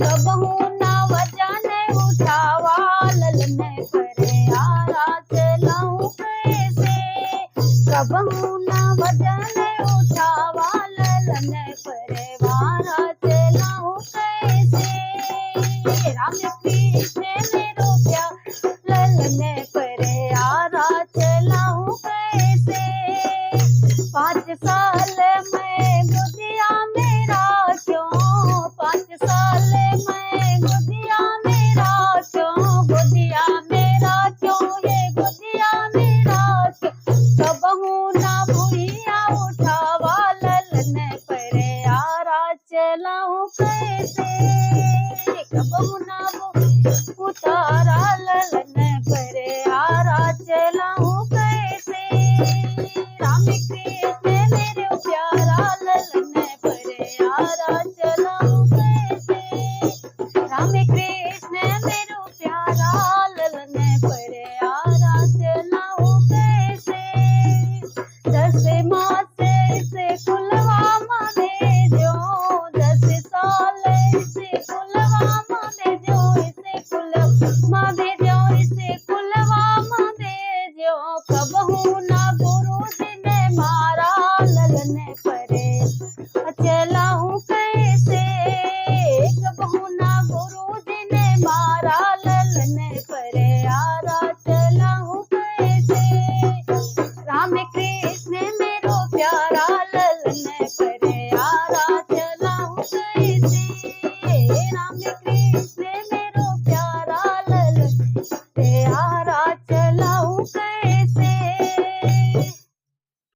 कबहू ना वजन उठावा ललन करे आरा चलाऊं कैसे। कबहू ना वजन उठावा ललन करे आरा चलाऊं कैसे। राम कृष्ण मेरो प्यार ललन करे आरा चलाऊं कैसे। 5 साल में गुदिया मेरा क्यों, 5 साल में गुदिया मेरा क्यों, गुदिया मेरा क्यों, ये गुदिया मेरा क्यों। कबहू ना भुइया उठावा ललन परे आरा चलाऊं कैसे। कबहू ना उतारा ललन परे आरा चलाऊं कैसे। राम कृष्ण मेरे प्यारा ललन परे आरा चलाऊं कैसे। राम कृष्ण मेरे प्यारा ललन परे आरा चलाऊं कैसे। 10 मास से कुलवा दे जो, 10 साल से कुलवा दे जो, इसे कुलवा दे जो, इसे कुलवा दे जो। कबहू ना गुरु जी ने मारा ललन परे चलाऊं कैसे। कबहू ना गुरु